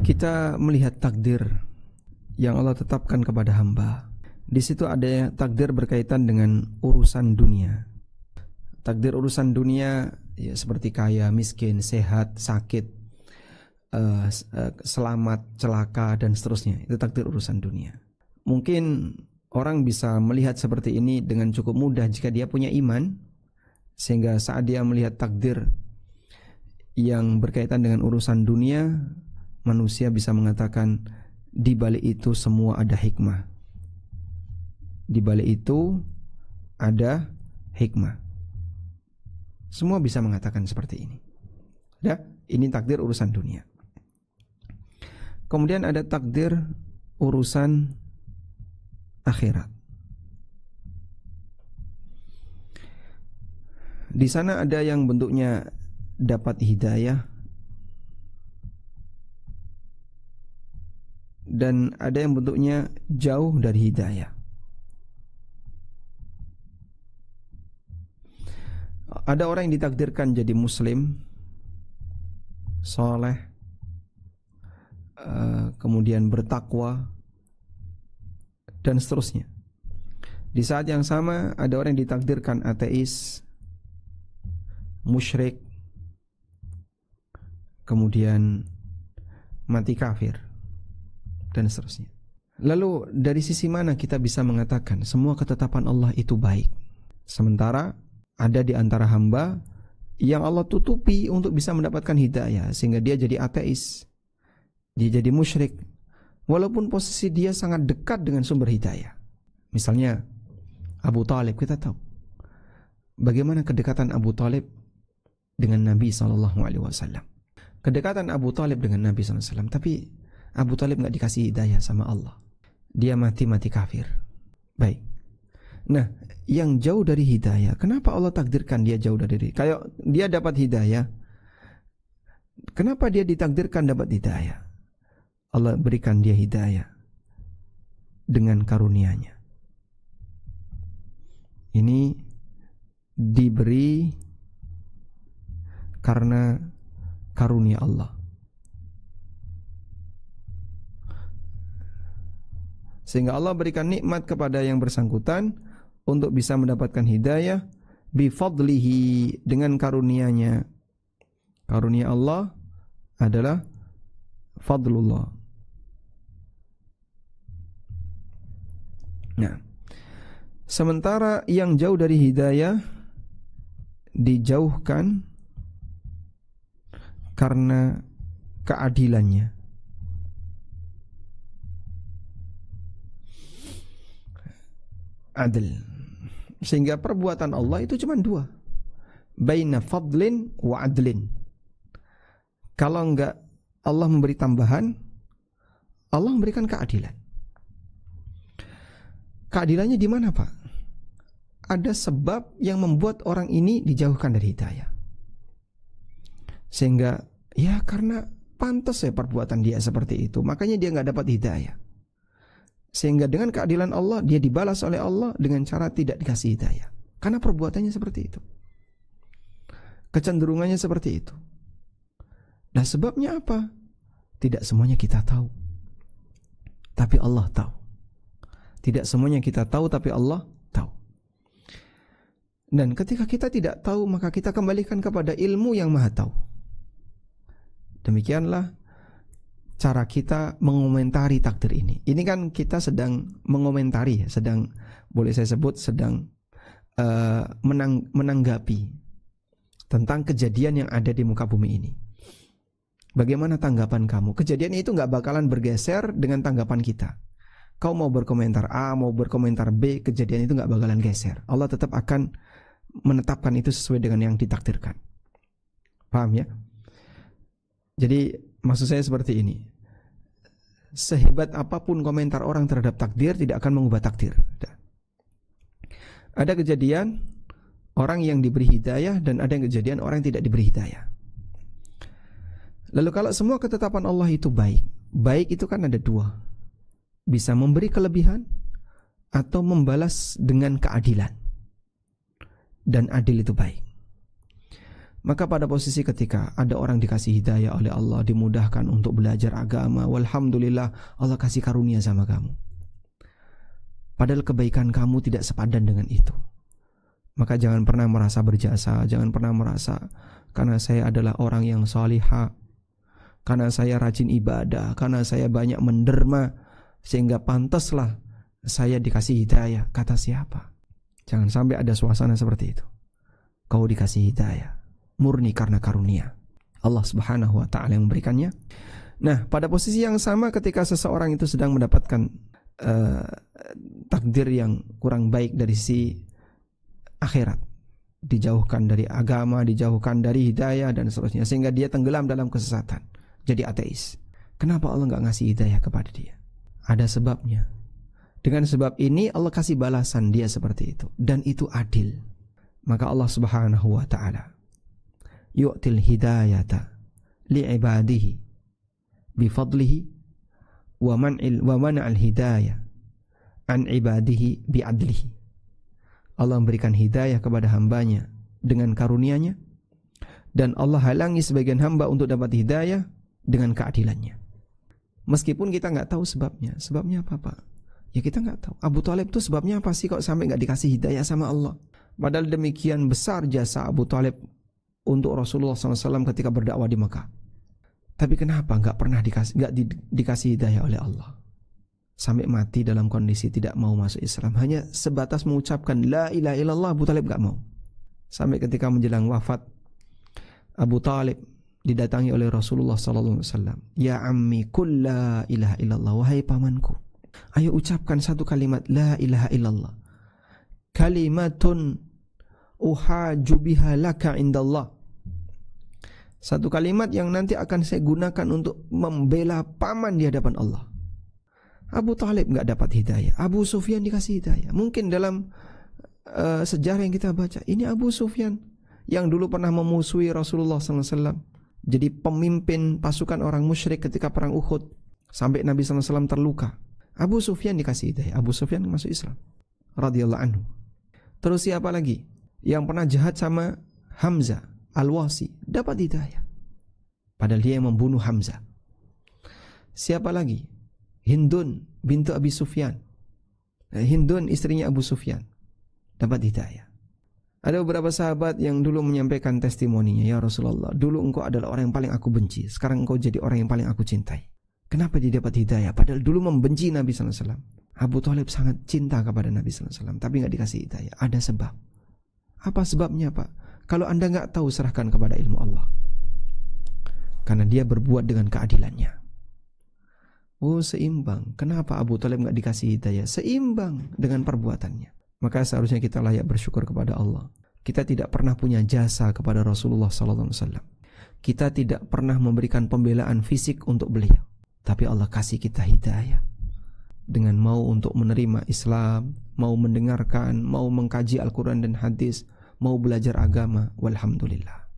kita melihat takdir yang Allah tetapkan kepada hamba. Di situ ada takdir berkaitan dengan urusan dunia. Takdir urusan dunia ya seperti kaya, miskin, sehat, sakit, selamat, celaka dan seterusnya. Itu takdir urusan dunia. Mungkin orang bisa melihat seperti ini dengan cukup mudah jika dia punya iman, sehingga saat dia melihat takdir yang berkaitan dengan urusan dunia, manusia bisa mengatakan di balik itu semua ada hikmah. Di balik itu ada hikmah. Semua bisa mengatakan seperti ini. Ya, ini takdir urusan dunia. Kemudian ada takdir urusan akhirat. Di sana ada yang bentuknya dapat hidayah dan ada yang bentuknya jauh dari hidayah. Ada orang yang ditakdirkan jadi muslim, soleh, kemudian bertakwa dan seterusnya. Di saat yang sama ada orang yang ditakdirkan ateis, musyrik, kemudian mati kafir dan seterusnya. Lalu dari sisi mana kita bisa mengatakan semua ketetapan Allah itu baik, sementara ada di antara hamba yang Allah tutupi untuk bisa mendapatkan hidayah, sehingga dia jadi ateis, dia jadi musyrik, walaupun posisi dia sangat dekat dengan sumber hidayah. Misalnya Abu Talib, kita tahu bagaimana kedekatan Abu Talib dengan Nabi SAW. Kedekatan Abu Talib dengan Nabi SAW, tapi Abu Talib gak dikasih hidayah sama Allah. Dia mati kafir. Baik. Nah, yang jauh dari hidayah, kenapa Allah takdirkan dia jauh dari? Kayak dia dapat hidayah, kenapa dia ditakdirkan dapat hidayah? Allah berikan dia hidayah dengan karunia-Nya. Ini diberi karena karunia Allah. Sehingga Allah berikan nikmat kepada yang bersangkutan untuk bisa mendapatkan hidayah bifadlihi, dengan karunia-Nya. Karunia Allah adalah fadlullah. Nah, sementara yang jauh dari hidayah dijauhkan karena keadilannya. Adil. Sehingga perbuatan Allah itu cuma dua, baina fadlin wa adlin. Kalau enggak Allah memberi tambahan, Allah memberikan keadilan. Keadilannya di mana, Pak? Ada sebab yang membuat orang ini dijauhkan dari hidayah. Sehingga ya karena pantas ya perbuatan dia seperti itu, makanya dia enggak dapat hidayah. Sehingga dengan keadilan Allah dia dibalas oleh Allah dengan cara tidak dikasih hidayah, karena perbuatannya seperti itu, kecenderungannya seperti itu. Nah, sebabnya apa? Tidak semuanya kita tahu, tapi Allah tahu. Tidak semuanya kita tahu, tapi Allah tahu. Dan ketika kita tidak tahu, maka kita kembalikan kepada ilmu yang Maha Tahu. Demikianlah cara kita mengomentari takdir ini. Ini kan kita sedang mengomentari, sedang, boleh saya sebut, sedang menanggapi tentang kejadian yang ada di muka bumi ini. Bagaimana tanggapan kamu? Kejadian itu gak bakalan bergeser dengan tanggapan kita. Kau mau berkomentar A, mau berkomentar B, kejadian itu gak bakalan geser. Allah tetap akan menetapkan itu sesuai dengan yang ditakdirkan. Paham ya? Jadi maksud saya seperti ini. Sehebat apapun komentar orang terhadap takdir, tidak akan mengubah takdir. Ada kejadian orang yang diberi hidayah, dan ada yang kejadian orang yang tidak diberi hidayah. Lalu kalau semua ketetapan Allah itu baik, baik itu kan ada dua, bisa memberi kelebihan atau membalas dengan keadilan. Dan adil itu baik. Maka pada posisi ketika ada orang dikasih hidayah oleh Allah, dimudahkan untuk belajar agama, walhamdulillah Allah kasih karunia sama kamu, padahal kebaikan kamu tidak sepadan dengan itu. Maka jangan pernah merasa berjasa, jangan pernah merasa karena saya adalah orang yang salihah, karena saya rajin ibadah, karena saya banyak menderma, sehingga pantaslah saya dikasih hidayah. Kata siapa? Jangan sampai ada suasana seperti itu. Kau dikasih hidayah murni karena karunia Allah Subhanahu wa ta'ala yang memberikannya. Nah, pada posisi yang sama ketika seseorang itu sedang mendapatkan takdir yang kurang baik dari sisi akhirat, dijauhkan dari agama, dijauhkan dari hidayah dan seterusnya, sehingga dia tenggelam dalam kesesatan, jadi ateis. Kenapa Allah nggak ngasih hidayah kepada dia? Ada sebabnya. Dengan sebab ini Allah kasih balasan dia seperti itu, dan itu adil. Maka Allah Subhanahu wa ta'ala yu'til hidayata li'ibadihi bifadlihi wa man'al hidayah an ibadihi bi'adlihi. Allah memberikan hidayah kepada hambanya dengan karunia-Nya, dan Allah halangi sebagian hamba untuk dapat hidayah dengan keadilannya. Meskipun kita nggak tahu sebabnya. Sebabnya apa, Pak? Ya kita nggak tahu. Abu Thalib itu sebabnya apa sih kok sampai nggak dikasih hidayah sama Allah? Padahal demikian besar jasa Abu Thalib untuk Rasulullah SAW ketika berdakwah di Mekah. Tapi kenapa nggak pernah dikasih hidayah oleh Allah? Sampai mati dalam kondisi tidak mau masuk Islam, hanya sebatas mengucapkan la ilaha illallah, Abu Thalib gak mau. Sampai ketika menjelang wafat, Abu Thalib didatangi oleh Rasulullah SAW. Ya ammi qul la ilaha illallah, wahai pamanku, ayo ucapkan satu kalimat la ilaha illallah, kalimatun uhaju biha laka indallah, satu kalimat yang nanti akan saya gunakan untuk membela paman di hadapan Allah. Abu Thalib nggak dapat hidayah, Abu Sufyan dikasih hidayah. Mungkin dalam sejarah yang kita baca, ini Abu Sufyan yang dulu pernah memusuhi Rasulullah SAW, jadi pemimpin pasukan orang musyrik ketika perang Uhud, sampai Nabi SAW terluka. Abu Sufyan dikasih hidayah, Abu Sufyan masuk Islam radhiyallahu anhu. Terus siapa lagi yang pernah jahat sama Hamzah Al-Wasi, dapat hidayah, padahal dia yang membunuh Hamzah. Siapa lagi? Hindun bintu Abi Sufyan. Hindun istrinya Abu Sufyan dapat hidayah. Ada beberapa sahabat yang dulu menyampaikan testimoninya, ya Rasulullah, dulu engkau adalah orang yang paling aku benci, sekarang engkau jadi orang yang paling aku cintai. Kenapa dia dapat hidayah? Padahal dulu membenci Nabi SAW. Abu Thalib sangat cinta kepada Nabi SAW, tapi gak dikasih hidayah. Ada sebab. Apa sebabnya, Pak? Kalau anda gak tahu, serahkan kepada ilmu Allah, karena dia berbuat dengan keadilannya. Oh, seimbang. Kenapa Abu Thalib gak dikasih hidayah? Seimbang dengan perbuatannya. Maka seharusnya kita layak bersyukur kepada Allah. Kita tidak pernah punya jasa kepada Rasulullah SAW. Kita tidak pernah memberikan pembelaan fisik untuk beliau, tapi Allah kasih kita hidayah dengan mau untuk menerima Islam, mau mendengarkan, mau mengkaji Al-Quran dan hadis, mau belajar agama. Walhamdulillah.